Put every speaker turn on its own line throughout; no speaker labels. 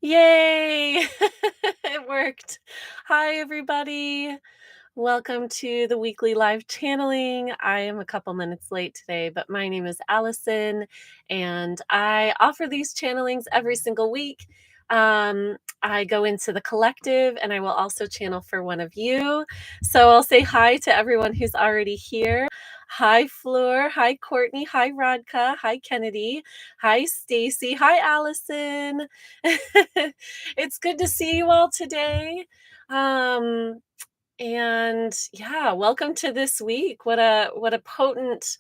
Yay! It worked. Hi, everybody. Welcome to the weekly live channeling. I am a couple minutes late today, but my name is Allison, and I offer these channelings every single week. I go into the collective, and I will also channel for one of you. So I'll say hi to everyone who's already here. Hi, Fleur. Hi, Courtney. Hi, Rodka. Hi, Kennedy. Hi, Stacy. Hi, Allison. It's good to see you all today. Um, and yeah, welcome to this week. What a potent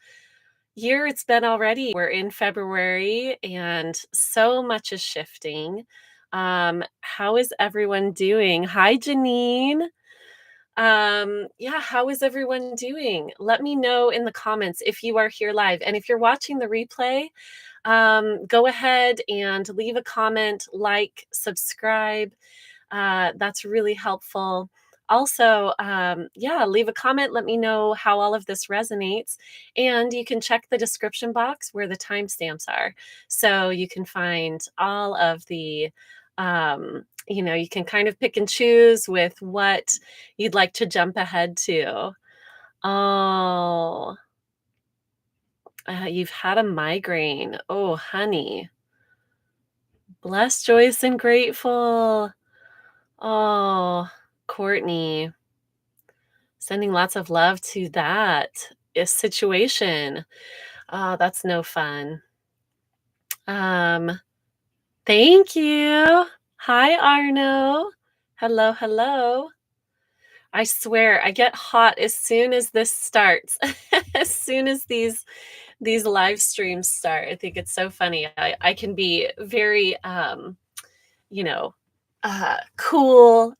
year it's been already. We're in February and so much is shifting. How is everyone doing? Hi, Janine. Yeah, how is everyone doing? Let me know in the comments if you are here live. And if you're watching the replay, go ahead and leave a comment, like, subscribe. That's really helpful. Also, yeah, leave a comment. Let me know how all of this resonates. And you can check the description box where the timestamps are. So you can find all of the, you can kind of pick and choose with what you'd like to jump ahead to. Oh, you've had a migraine. Oh, honey. Blessed, joyous, and grateful. Oh, Courtney. Sending lots of love to that situation. Oh, that's no fun. Um, Thank you. Hi, Arno. Hello, hello. I swear I get hot as soon as this starts. As soon as these live streams start. I think it's so funny. I can be very you know, cool.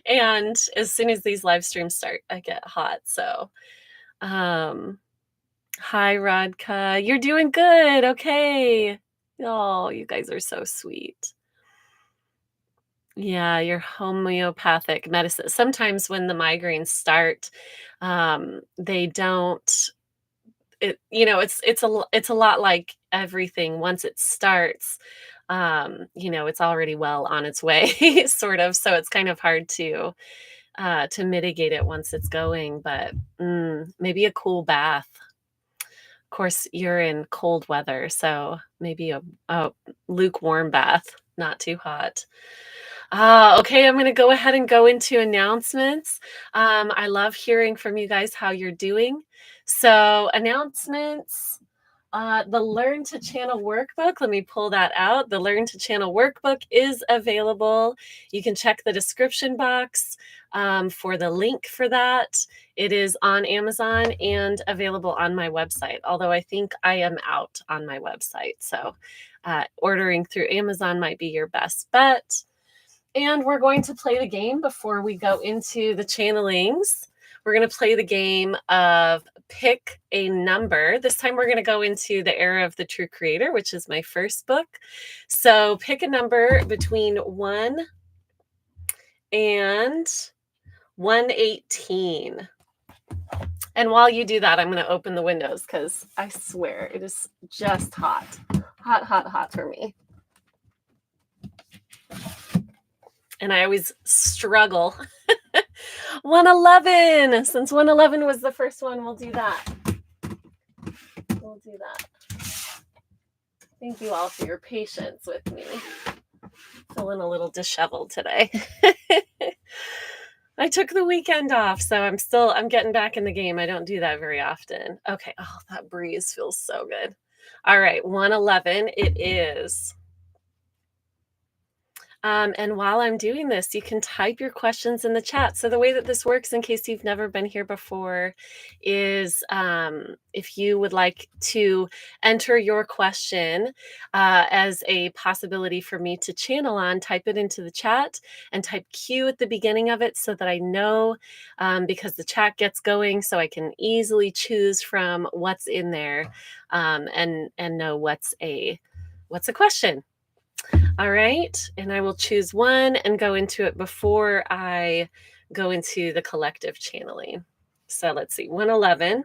And as soon as these live streams start, I get hot. So, um, hi, Rodka. You're doing good. Okay. Oh, you guys are so sweet. Yeah, your homeopathic medicine. Sometimes when the migraines start, they don't. It's a lot like everything. Once it starts, it's already well on its way, sort of. So it's kind of hard to mitigate it once it's going. But maybe a cool bath. Of course, you're in cold weather, so maybe a lukewarm bath, not too hot. Okay, I'm going to go ahead and go into announcements. I love hearing from you guys how you're doing. So, announcements. The Learn to Channel workbook, let me pull that out. The Learn to Channel workbook is available. You can check the description box for the link for that. It is on Amazon and available on my website, although I think I am out on my website. So ordering through Amazon might be your best bet. And we're going to play the game before we go into the channelings. We're going to play the game of pick a number. This time we're going to go into the Era of the True Creator, which is my first book. So pick a number between 1 and 118. And while you do that, I'm going to open the windows because I swear it is just hot. Hot, hot, hot for me. And I always struggle. 111. Since 111 was the first one, we'll do that. We'll do that. Thank you all for your patience with me. Feeling a little disheveled today. I took the weekend off, so I'm getting back in the game. I don't do that very often. Okay. Oh, that breeze feels so good. All right, 111 it is. And while I'm doing this, you can type your questions in the chat. So the way that this works, in case you've never been here before, is if you would like to enter your question as a possibility for me to channel on, type it into the chat and type Q at the beginning of it so that I know, because the chat gets going, so I can easily choose from what's in there and know what's a question. All right, and I will choose one and go into it before I go into the collective channeling. So let's see, 111.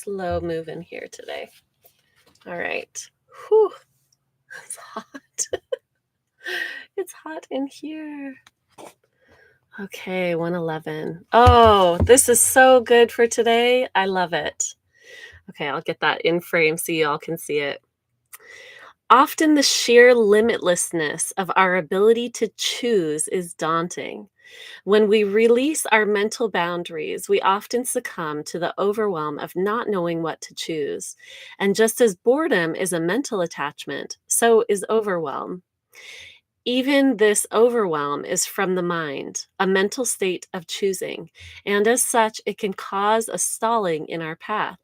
slow moving here today. All right. Whew, it's hot. It's hot in here. Okay, 111. Oh, this is so good for today. I love it. Okay, I'll get that in frame so y'all can see it. Often the sheer limitlessness of our ability to choose is daunting. When we release our mental boundaries, we often succumb to the overwhelm of not knowing what to choose. And just as boredom is a mental attachment, so is overwhelm. Even this overwhelm is from the mind, a mental state of choosing, and as such, it can cause a stalling in our path.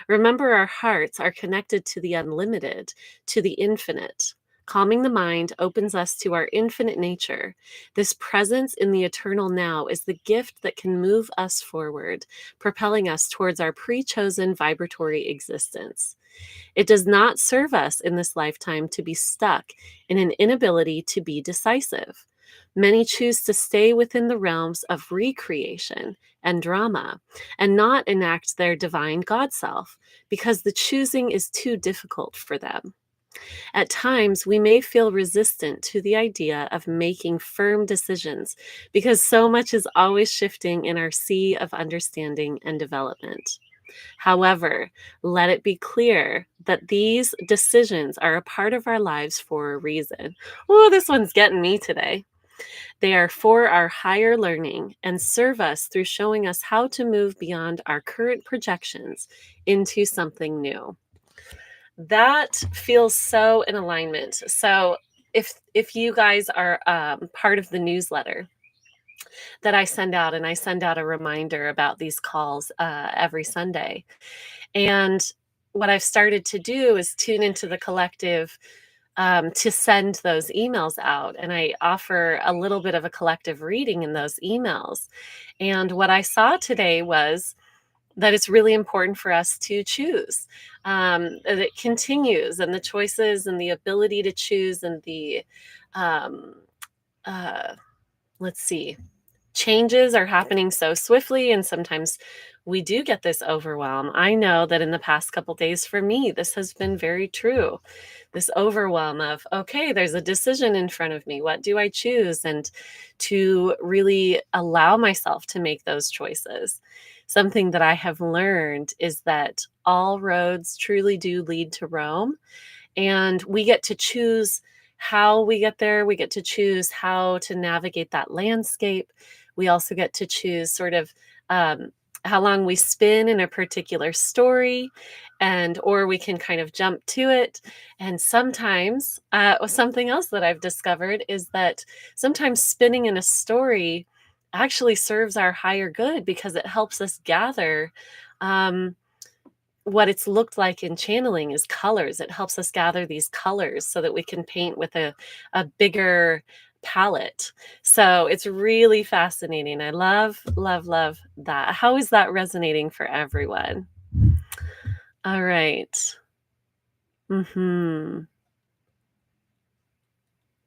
Remember, our hearts are connected to the unlimited, to the infinite. Calming the mind opens us to our infinite nature. This presence in the eternal now is the gift that can move us forward, propelling us towards our pre chosen vibratory existence. It does not serve us in this lifetime to be stuck in an inability to be decisive. Many choose to stay within the realms of recreation and drama and not enact their divine God self because the choosing is too difficult for them. At times, we may feel resistant to the idea of making firm decisions because so much is always shifting in our sea of understanding and development. However, let it be clear that these decisions are a part of our lives for a reason. Oh, this one's getting me today. They are for our higher learning and serve us through showing us how to move beyond our current projections into something new. That feels so in alignment. So, if you guys are part of the newsletter that I send out, and I send out a reminder about these calls every Sunday, and what I've started to do is tune into the collective to send those emails out. And I offer a little bit of a collective reading in those emails. And what I saw today was that it's really important for us to choose. That it continues, and the choices and the ability to choose and the, um, uh, let's see, changes are happening so swiftly, and sometimes we do get this overwhelm. I know that in the past couple days for me, this has been very true. This overwhelm of, okay, there's a decision in front of me. What do I choose? And to really allow myself to make those choices. Something that I have learned is that all roads truly do lead to Rome, and we get to choose how we get there. We get to choose how to navigate that landscape. We also get to choose sort of how long we spin in a particular story, and or we can kind of jump to it. And sometimes something else that I've discovered is that sometimes spinning in a story actually serves our higher good because it helps us gather um, what it's looked like in channeling is colors. It helps us gather these colors so that we can paint with a bigger palette. So it's really fascinating. I love, love, love that. How is that resonating for everyone? All right. Mm-hmm.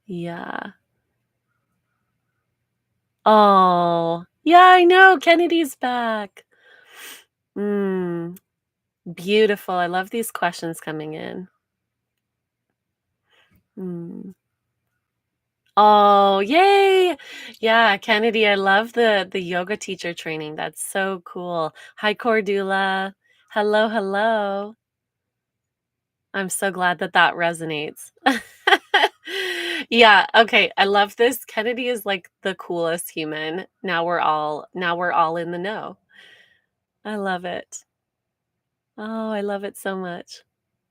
Yeah. Oh, yeah, I know. Kennedy's back. Mm, beautiful. I love these questions coming in. Mm. Oh, yay! Yeah, Kennedy, I love the yoga teacher training. That's so cool. Hi, Cordula. Hello, hello. I'm so glad that that resonates. Yeah, okay, I love this. Kennedy is like the coolest human. Now we're all in the know. I love it. Oh, I love it so much.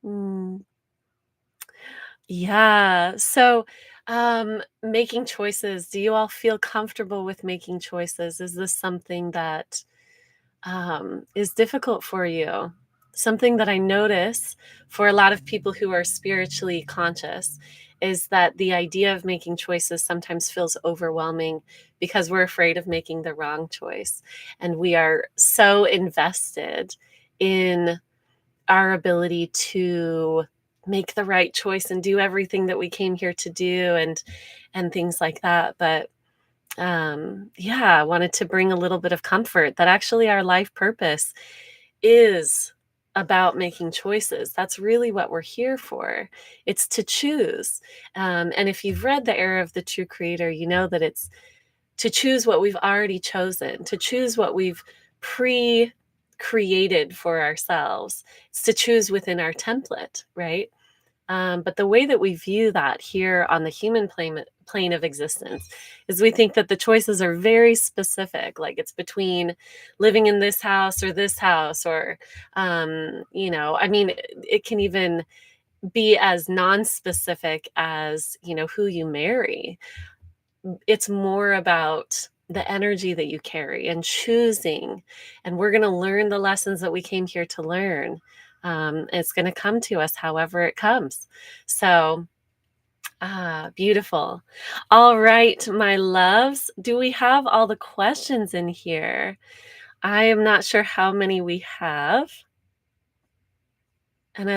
Mm. Yeah. So, making choices, do you all feel comfortable with making choices? Is this something that is difficult for you? Something that I notice for a lot of people who are spiritually conscious is that the idea of making choices sometimes feels overwhelming because we're afraid of making the wrong choice. And we are so invested in our ability to make the right choice and do everything that we came here to do and things like that. But yeah, I wanted to bring a little bit of comfort that actually our life purpose is about making choices. That's really what we're here for. It's to choose. And if you've read The Era of the True Creator, you know that it's to choose what we've already chosen, to choose what we've pre created for ourselves. It's to choose within our template, right? But the way that we view that here on the human plane of existence is we think that the choices are very specific, like it's between living in this house, or, I mean, it can even be as non-specific as, who you marry. It's more about the energy that you carry and choosing. And we're going to learn the lessons that we came here to learn. It's going to come to us however it comes. So, beautiful. All right, my loves. Do we have all the questions in here? I am not sure how many we have. And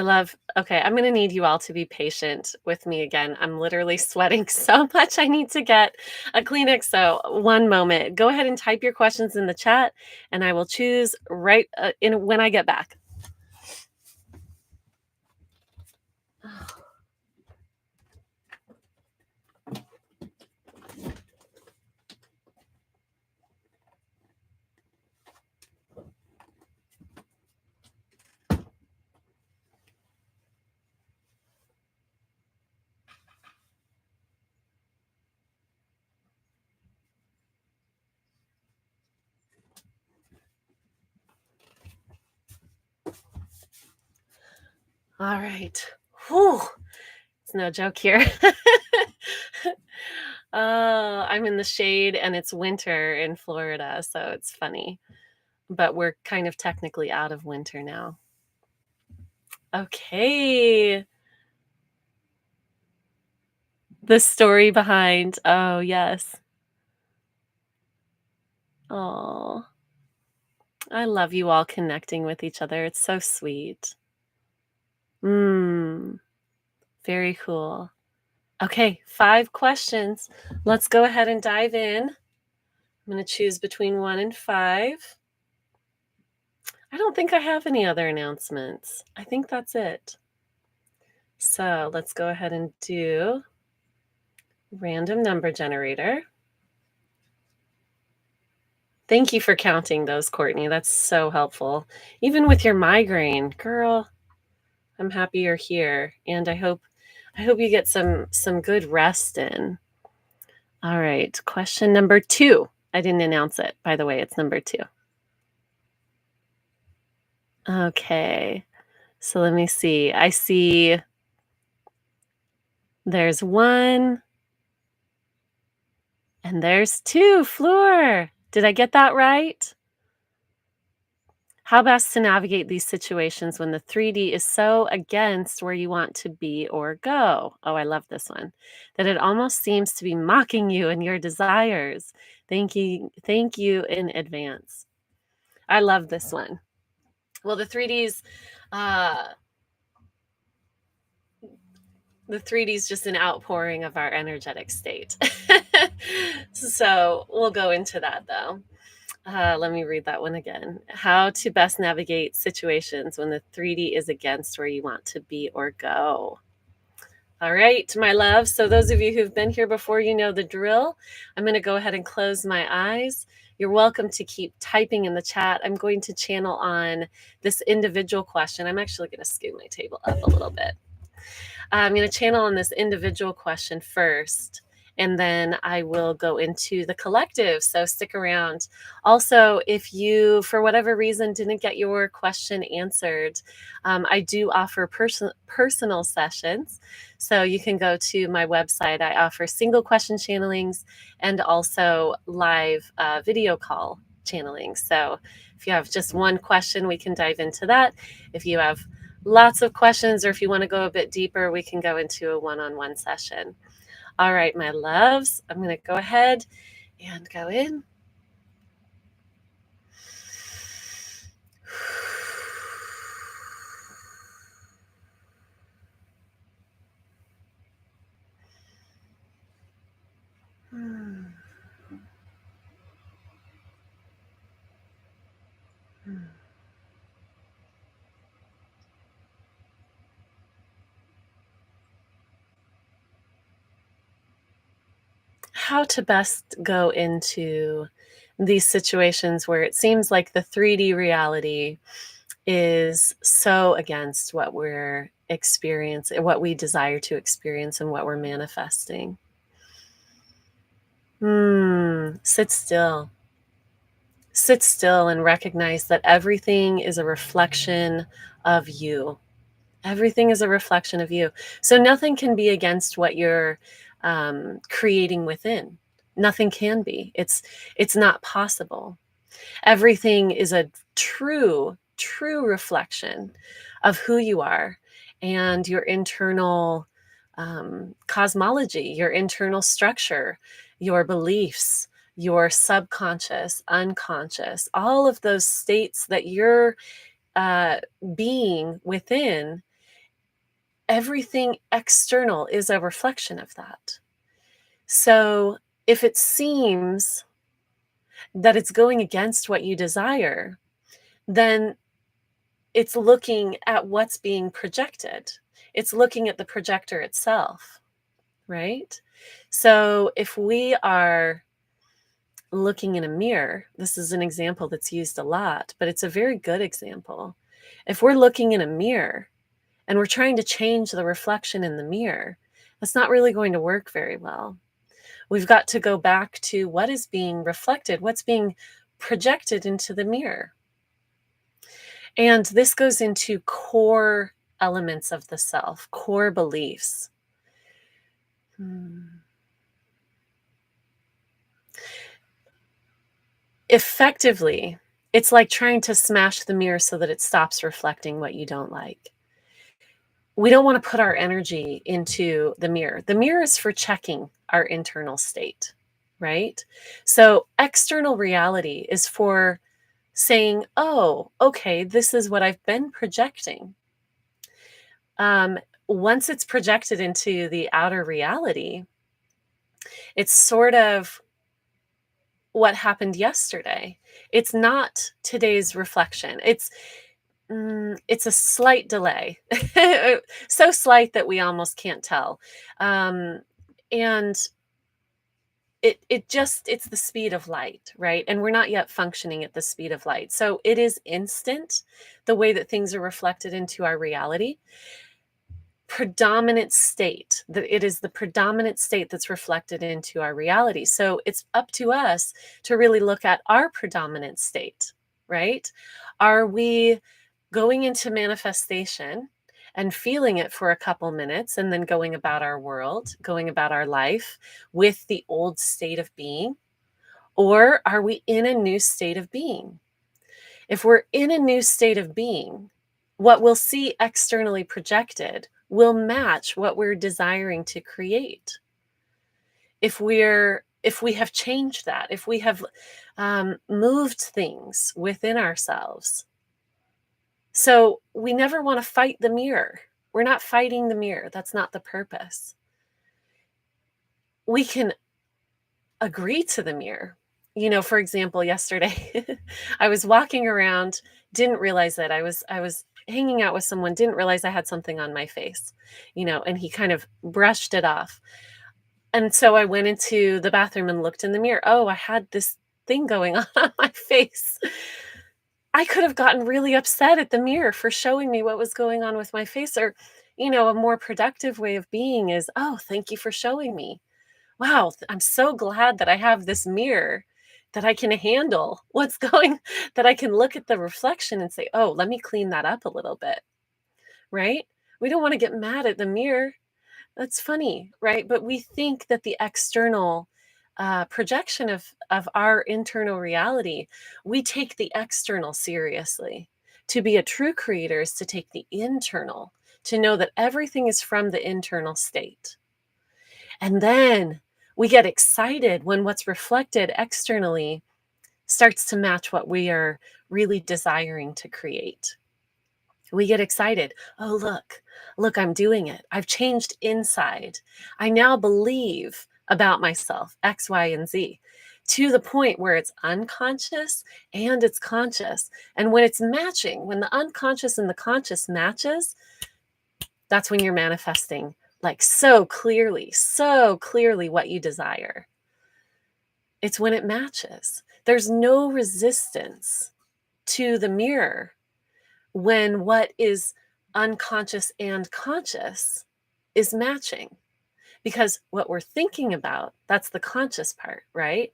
okay, I'm going to need you all to be patient with me again. I'm literally sweating so much. I need to get a Kleenex. So, one moment. Go ahead and type your questions in the chat, and I will choose right in when I get back. All right. Whew. It's no joke here. I'm in the shade and it's winter in Florida, so it's funny. But we're kind of technically out of winter now. Okay. The story behind, oh, yes. Oh, I love you all connecting with each other. It's so sweet. Very cool. Okay, 5 questions. Let's go ahead and dive in. I'm going to choose between 1 and 5. I don't think I have any other announcements. I think that's it. So let's go ahead and do random number generator. Thank you for counting those, Courtney. That's so helpful. Even with your migraine, girl, I'm happy you're here, and I hope you get some good rest in. All right, question number 2. I didn't announce it, by the way. It's number 2. Okay, so let me see. I see there's 1 and there's 2. Fleur, did I get that right? How best to navigate these situations when the 3D is so against where you want to be or go? Oh, I love this one. That it almost seems to be mocking you and your desires. Thank you in advance. I love this one. Well, the 3D's just an outpouring of our energetic state. So we'll go into that though. Let me read that one again. How to best navigate situations when the 3D is against where you want to be or go. All right, my love. So those of you who've been here before, you know the drill. I'm going to go ahead and close my eyes. You're welcome to keep typing in the chat. I'm going to channel on this individual question. I'm actually going to scoot my table up a little bit. I'm going to channel on this individual question first, and then I will go into the collective. So stick around. Also, if you, for whatever reason, didn't get your question answered, I do offer personal sessions. So you can go to my website. I offer single question channelings and also live video call channeling. So if you have just one question, we can dive into that. If you have lots of questions, or if you want to go a bit deeper, we can go into a one-on-one session. All right, my loves, I'm going to go ahead and go in. how to best go into these situations where it seems like the 3D reality is so against what we're experiencing, what we desire to experience, and what we're manifesting. Sit still. Sit still and recognize that everything is a reflection of you. Everything is a reflection of you. So nothing can be against what you're creating within. Nothing can be. It's not possible. Everything is a true reflection of who you are and your internal cosmology, your internal structure, your beliefs, your subconscious, unconscious, all of those states that you're uh, being within. Everything external is a reflection of that. So if it seems that it's going against what you desire, then it's looking at what's being projected. It's looking at the projector itself, right? So if we are looking in a mirror, this is an example that's used a lot, but it's a very good example. If we're looking in a mirror and we're trying to change the reflection in the mirror, that's not really going to work very well. We've got to go back to what is being reflected, what's being projected into the mirror. And this goes into core elements of the self, core beliefs. Effectively, it's like trying to smash the mirror so that it stops reflecting what you don't like. We don't want to put our energy into the mirror. The mirror is for checking our internal state, right? So external reality is for saying, oh, okay, this is what I've been projecting. Once it's projected into the outer reality, it's sort of what happened yesterday. It's not today's reflection. It's a slight delay, so slight that we almost can't tell. And it's the speed of light, right? And we're not yet functioning at the speed of light. So it is instant, the way that things are reflected into our reality. Predominant state, that it is the predominant state that's reflected into our reality. So it's up to us to really look at our predominant state, right? Are we going into manifestation and feeling it for a couple minutes and then going about our world, going about our life with the old state of being? Or are we in a new state of being? If we're in a new state of being, what we'll see externally projected will match what we're desiring to create. If we have changed that, if we have moved things within ourselves. So we never want to fight the mirror. We're not fighting the mirror. That's not the purpose. We can agree to the mirror. For example, yesterday I was walking around, didn't realize that I was hanging out with someone, didn't realize I had something on my face, and he kind of brushed it off. And so I went into the bathroom and looked in the mirror. Oh, I had this thing going on my face. I could have gotten really upset at the mirror for showing me what was going on with my face. Or, a more productive way of being is, oh, thank you for showing me. Wow, I'm so glad that I have this mirror that I can handle what's going, that I can look at the reflection and say, oh, let me clean that up a little bit, right? We don't want to get mad at the mirror. That's funny, right? But we think that the external projection of our internal reality, we take the external seriously. To be a true creator is to take the internal, to know that everything is from the internal state. And then we get excited when what's reflected externally starts to match what we are really desiring to create. We get excited. Oh, look, I'm doing it. I've changed inside. I now believe about myself, X, Y, and Z, to the point where it's unconscious and it's conscious. And when it's matching, when the unconscious and the conscious matches, that's when you're manifesting like so clearly what you desire. It's when it matches. There's no resistance to the mirror when what is unconscious and conscious is matching. Because what we're thinking about, that's the conscious part, right?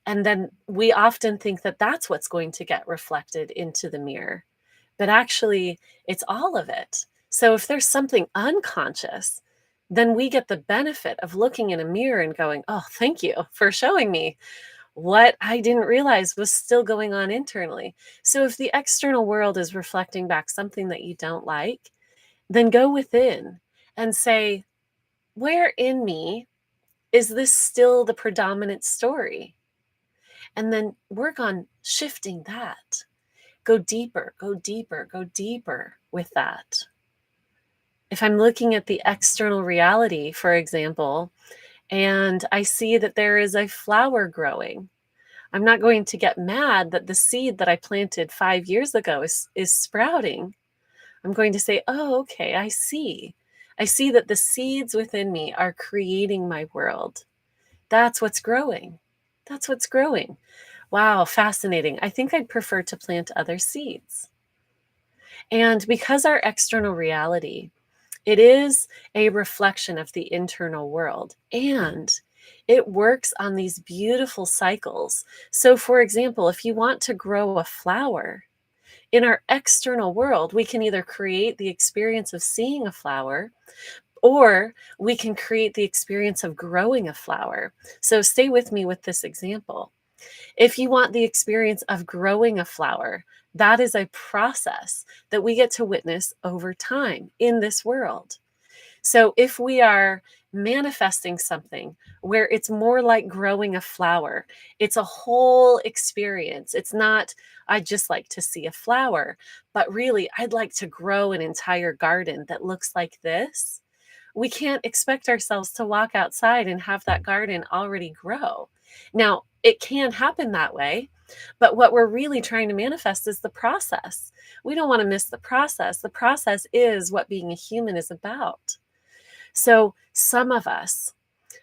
And then we often think that that's what's going to get reflected into the mirror. But actually, it's all of it. So if there's something unconscious, then we get the benefit of looking in a mirror and going, oh, thank you for showing me what I didn't realize was still going on internally. So if the external world is reflecting back something that you don't like, then go within and say, where in me is this still the predominant story? And then work on shifting that. Go deeper, go deeper, go deeper with that. If I'm looking at the external reality, for example, and I see that there is a flower growing, I'm not going to get mad that the seed that I planted 5 years ago is sprouting. I'm going to say, oh, okay, I see. I see that the seeds within me are creating my world. That's what's growing. That's what's growing. Wow, fascinating. I think I'd prefer to plant other seeds. And because our external reality, it is a reflection of the internal world, and it works on these beautiful cycles. So, for example, if you want to grow a flower, in our external world, we can either create the experience of seeing a flower, or we can create the experience of growing a flower. So, stay with me with this example. If you want the experience of growing a flower, that is a process that we get to witness over time in this world. So if we are manifesting something where it's more like growing a flower, it's a whole experience. It's not, I'd just like to see a flower, but really, I'd like to grow an entire garden that looks like this. We can't expect ourselves to walk outside and have that garden already grow. Now, it can happen that way, but what we're really trying to manifest is the process. We don't want to miss the process. The process is what being a human is about. So, some of us,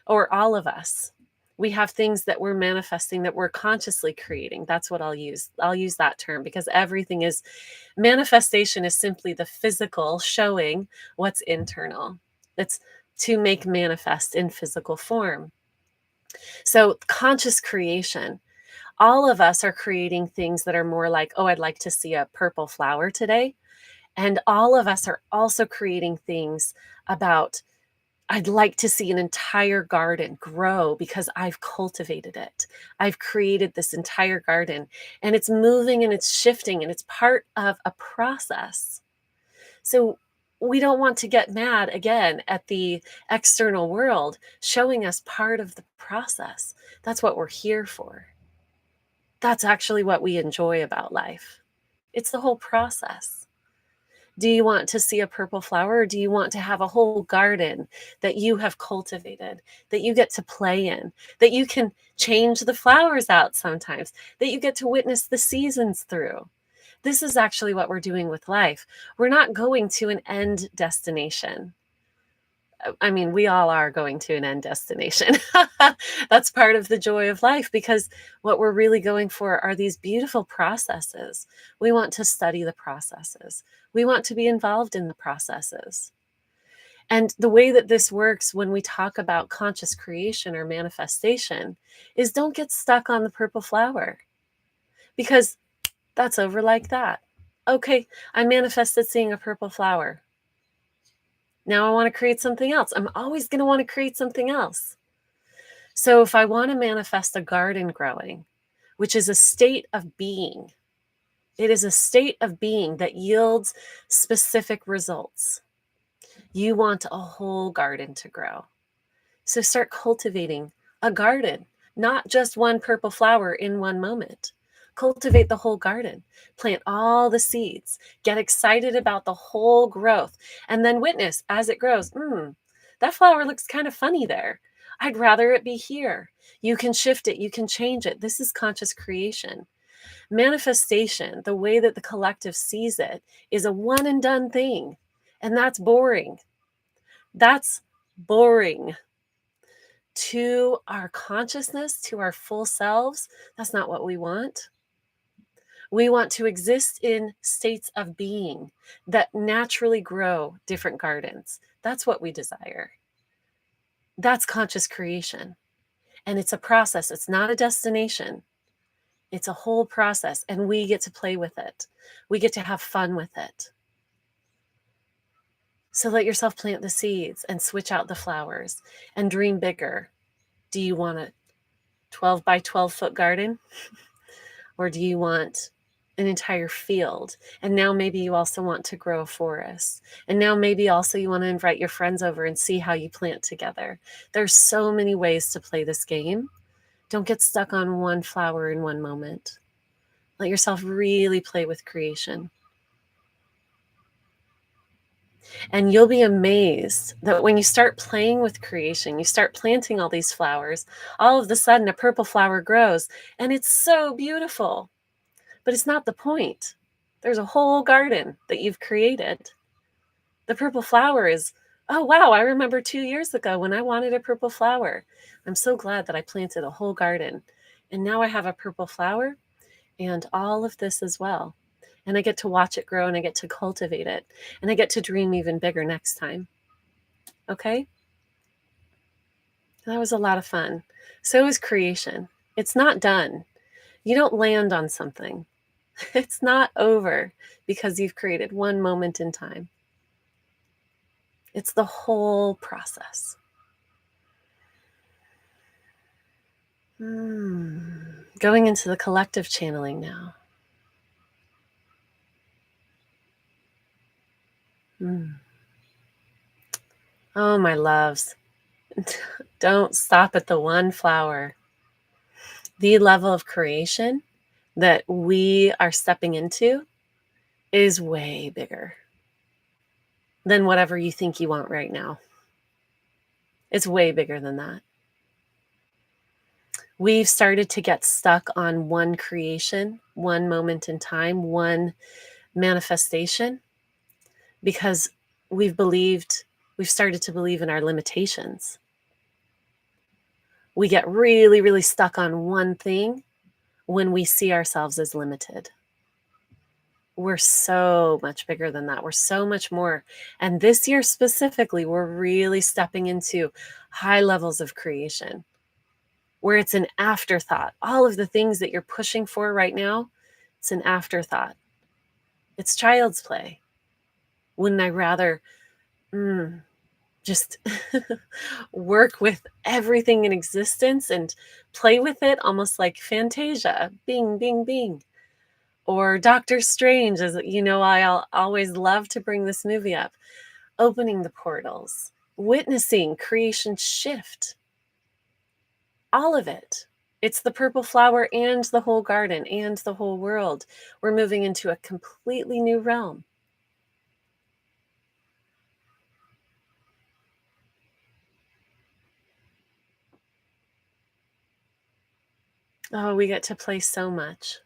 or all of us, we have things that we're manifesting that we're consciously creating. That's what I'll use. I'll use that term because everything is manifestation is simply the physical showing what's internal. It's to make manifest in physical form. So, conscious creation, all of us are creating things that are more like, oh, I'd like to see a purple flower today. And all of us are also creating things about, I'd like to see an entire garden grow because I've cultivated it. I've created this entire garden, and it's moving and it's shifting and it's part of a process. So we don't want to get mad again at the external world showing us part of the process. That's what we're here for. That's actually what we enjoy about life. It's the whole process. Do you want to see a purple flower, or do you want to have a whole garden that you have cultivated, that you get to play in, that you can change the flowers out sometimes, that you get to witness the seasons through? This is actually what we're doing with life. We're not going to an end destination. I mean, we all are going to an end destination. That's part of the joy of life, because what we're really going for are these beautiful processes. We want to study the processes. We want to be involved in the processes. And the way that this works when we talk about conscious creation or manifestation is, don't get stuck on the purple flower, because that's over like that. Okay, I manifested seeing a purple flower. Now I want to create something else. I'm always going to want to create something else. So if I want to manifest a garden growing, which is a state of being, it is a state of being that yields specific results. You want a whole garden to grow. So start cultivating a garden, not just one purple flower in one moment. Cultivate the whole garden. Plant all the seeds. Get excited about the whole growth. And then witness as it grows. That flower looks kind of funny there. I'd rather it be here. You can shift it. You can change it. This is conscious creation. Manifestation, the way that the collective sees it, is a one and done thing. And that's boring. That's boring. to our consciousness, to our full selves, that's not what we want. We want to exist in states of being that naturally grow different gardens. That's what we desire. That's conscious creation. And it's a process, it's not a destination. It's a whole process, and we get to play with it. We get to have fun with it. So let yourself plant the seeds and switch out the flowers and dream bigger. Do you want a 12 by 12 foot garden? Or do you want an entire field? And now maybe you also want to grow a forest. And now maybe also you want to invite your friends over and see how you plant together. There's so many ways to play this game. Don't get stuck on one flower in one moment. Let yourself really play with creation. And you'll be amazed that when you start playing with creation, you start planting all these flowers, all of a sudden a purple flower grows, and it's so beautiful. But it's not the point. There's a whole garden that you've created. The purple flower is, oh, wow, I remember 2 years ago when I wanted a purple flower. I'm so glad that I planted a whole garden. And now I have a purple flower and all of this as well. And I get to watch it grow and I get to cultivate it. And I get to dream even bigger next time. Okay? That was a lot of fun. So is creation. It's not done. You don't land on something. It's not over because you've created one moment in time. It's the whole process. Going into the collective channeling now. Oh, my loves. Don't stop at the one flower. The level of creation that we are stepping into is way bigger than whatever you think you want right now. It's way bigger than that. We've started to get stuck on one creation, one moment in time, one manifestation, because we've started to believe in our limitations. We get really, really stuck on one thing when we see ourselves as limited. We're so much bigger than that. We're so much more. And this year specifically, we're really stepping into high levels of creation where it's an afterthought. All of the things that you're pushing for right now, it's an afterthought. It's child's play. Wouldn't I rather just work with everything in existence and play with it almost like Fantasia, bing, bing, bing. Or Doctor Strange, as you know, I'll always love to bring this movie up. Opening the portals, witnessing creation shift. All of it. It's the purple flower and the whole garden and the whole world. We're moving into a completely new realm. Oh, we get to play so much.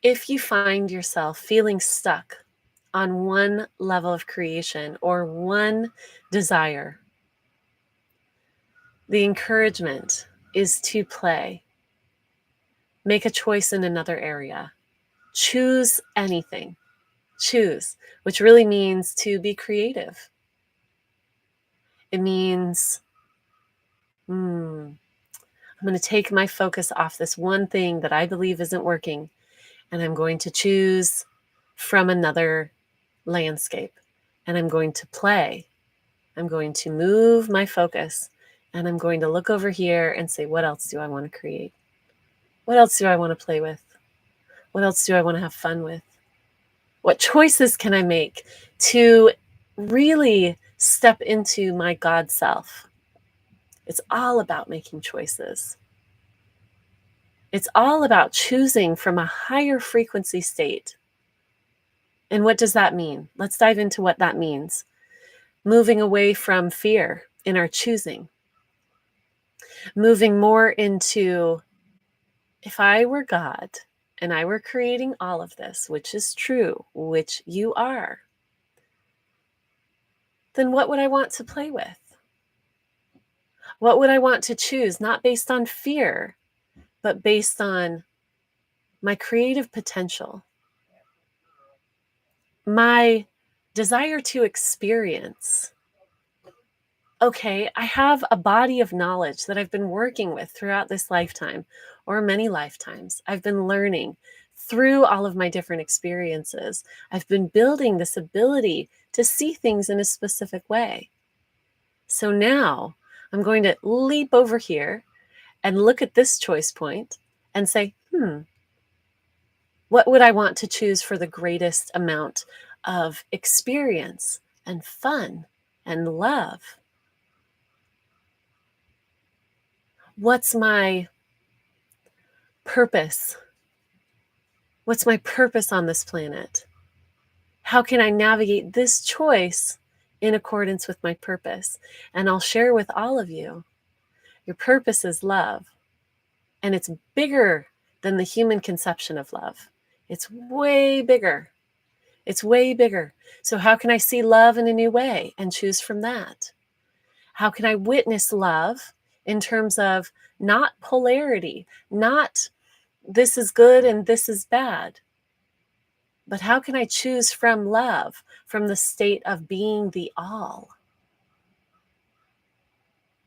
If you find yourself feeling stuck on one level of creation or one desire, the encouragement is to play. Make a choice in another area. Choose anything. Choose, which really means to be creative. It means, I'm going to take my focus off this one thing that I believe isn't working, and I'm going to choose from another landscape, and I'm going to play. I'm going to move my focus, and I'm going to look over here and say, what else do I want to create? What else do I want to play with? What else do I want to have fun with? What choices can I make to really step into my God self? It's all about making choices. It's all about choosing from a higher frequency state. And what does that mean? Let's dive into what that means. Moving away from fear in our choosing. Moving more into, if I were God, and I were creating all of this, which is true, which you are, then what would I want to play with? What would I want to choose, not based on fear, but based on my creative potential, my desire to experience? Okay, I have a body of knowledge that I've been working with throughout this lifetime or many lifetimes. I've been learning through all of my different experiences. I've been building this ability to see things in a specific way. So now I'm going to leap over here and look at this choice point and say, what would I want to choose for the greatest amount of experience and fun and love? What's my purpose? What's my purpose on this planet? How can I navigate this choice in accordance with my purpose? And I'll share with all of you, your purpose is love. And it's bigger than the human conception of love. It's way bigger. It's way bigger. So how can I see love in a new way and choose from that? How can I witness love in terms of not polarity, not this is good and this is bad, but how can I choose from love, from the state of being the all?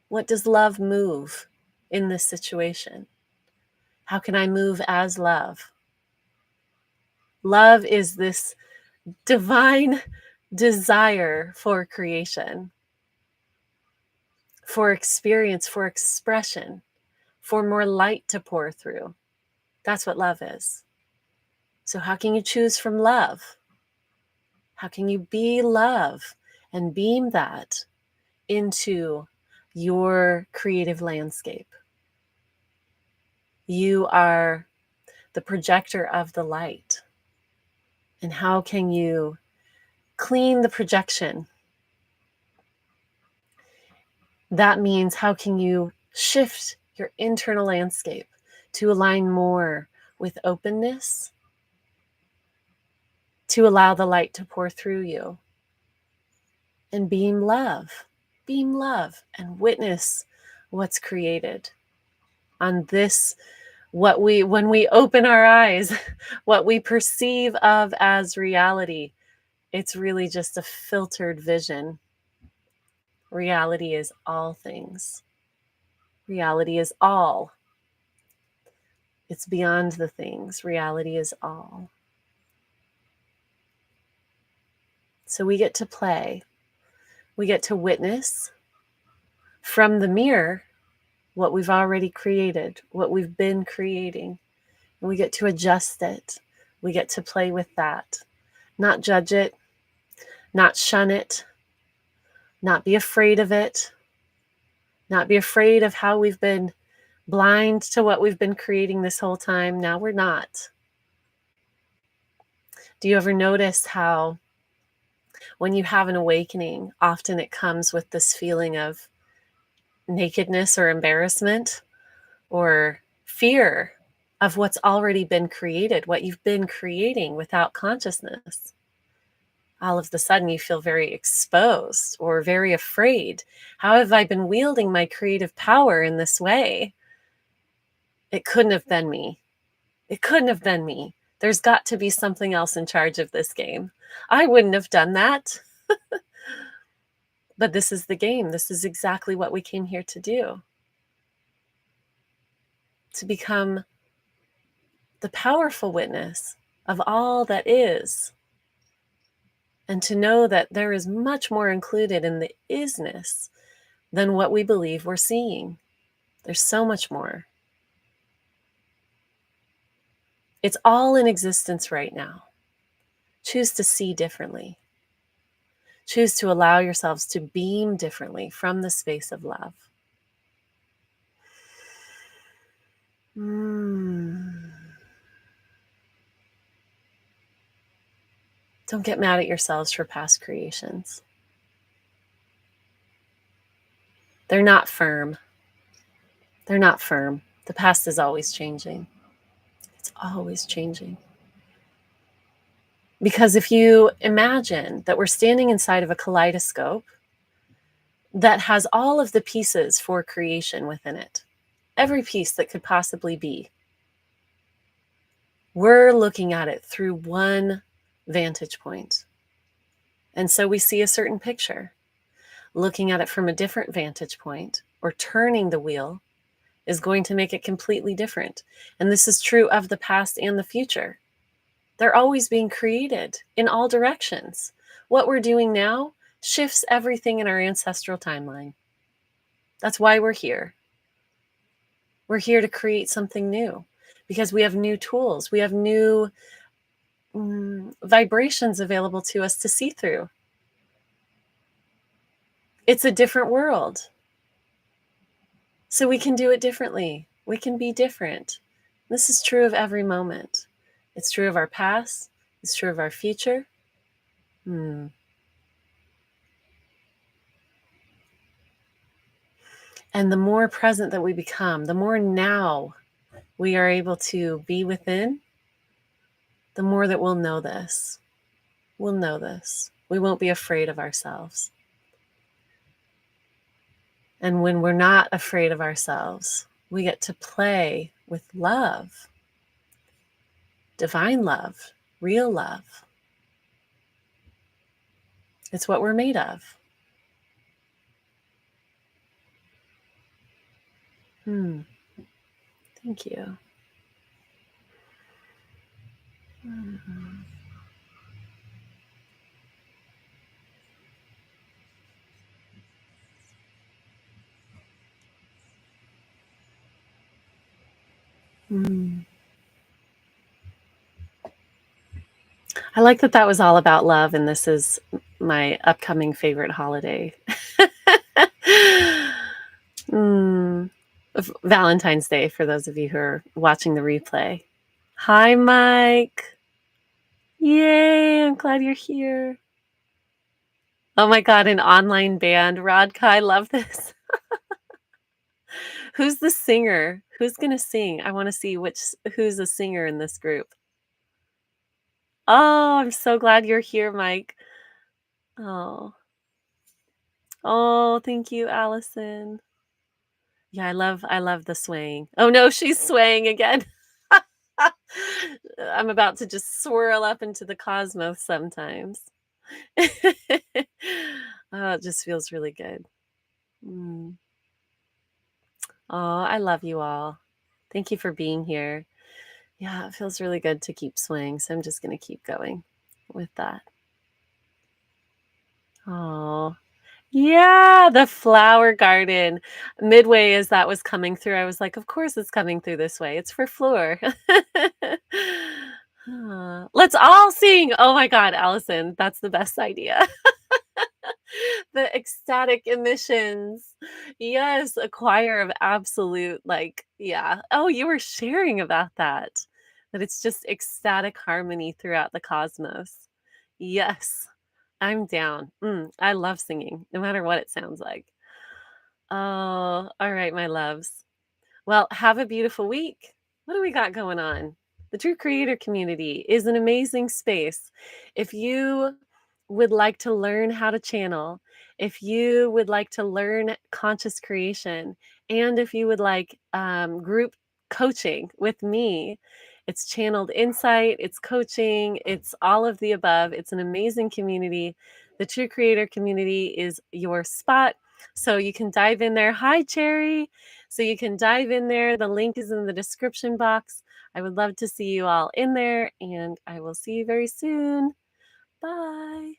What does love move in this situation? How can I move as love? Love is this divine desire for creation, for experience, for expression, for more light to pour through. That's what love is. So how can you choose from love? How can you be love and beam that into your creative landscape? You are the projector of the light. And how can you clean the projection? That means how can you shift your internal landscape to align more with openness, to allow the light to pour through you, and beam love, and witness what's created on this, when we open our eyes, what we perceive of as reality, it's really just a filtered vision. Reality is all things. Reality is all. It's beyond the things. Reality is all. So we get to play. We get to witness from the mirror what we've already created, what we've been creating. And we get to adjust it. We get to play with that. Not judge it, not shun it, not be afraid of it, not be afraid of how we've been blind to what we've been creating this whole time. Now we're not. Do you ever notice how when you have an awakening, often it comes with this feeling of nakedness or embarrassment or fear of what's already been created, what you've been creating without consciousness? All of a sudden you feel very exposed or very afraid. How have I been wielding my creative power in this way? It couldn't have been me. It couldn't have been me. There's got to be something else in charge of this game. I wouldn't have done that. But this is the game. This is exactly what we came here to do. To become the powerful witness of all that is. And to know that there is much more included in the isness than what we believe we're seeing. There's so much more. It's all in existence right now. Choose to see differently. Choose to allow yourselves to beam differently from the space of love. Don't get mad at yourselves for past creations. They're not firm. They're not firm. The past is always changing. It's always changing. Because if you imagine that we're standing inside of a kaleidoscope that has all of the pieces for creation within it, every piece that could possibly be, we're looking at it through one vantage point. And so we see a certain picture. Looking at it from a different vantage point or turning the wheel is going to make it completely different. And this is true of the past and the future. They're always being created in all directions. What we're doing now shifts everything in our ancestral timeline. That's why we're here. We're here to create something new because we have new tools. We have new vibrations available to us to see through. It's a different world. So we can do it differently. We can be different. This is true of every moment. It's true of our past. It's true of our future. And the more present that we become, the more now we are able to be within, the more that we'll know this. We'll know this. We won't be afraid of ourselves. And when we're not afraid of ourselves, we get to play with love, divine love, real love. It's what we're made of. Thank you. I like that that was all about love, and this is my upcoming favorite holiday. Valentine's Day, for those of you who are watching the replay. Hi, Mike. Yay, I'm glad you're here. Oh my God, an online band. Rodka, I love this. Who's the singer? Who's going to sing? I want to see who's a singer in this group. Oh, I'm so glad you're here, Mike. Oh. Oh, thank you, Allison. Yeah, I love the swaying. Oh no, she's swaying again. I'm about to just swirl up into the cosmos sometimes. Oh, it just feels really good. Oh, I love you all. Thank you for being here. Yeah, it feels really good to keep swaying, so I'm just going to keep going with that. Oh, yeah, the flower garden. Midway as that was coming through, I was like, of course it's coming through this way. It's for Fleur. Let's all sing. Oh my God, Allison, that's the best idea. The ecstatic emissions. Yes, a choir of absolute, like, yeah. Oh, you were sharing about that. That it's just ecstatic harmony throughout the cosmos. Yes, I'm down. I love singing, no matter what it sounds like. Oh, all right, my loves. Well, have a beautiful week. What do we got going on? The True Creator Community is an amazing space. If you would like to learn how to channel, if you would like to learn conscious creation, and if you would like group coaching with me, it's channeled insight, it's coaching, it's all of the above. It's an amazing community. The True Creator Community is your spot. So you can dive in there. Hi, Cherry. So you can dive in there. The link is in the description box. I would love to see you all in there, and I will see you very soon. Bye.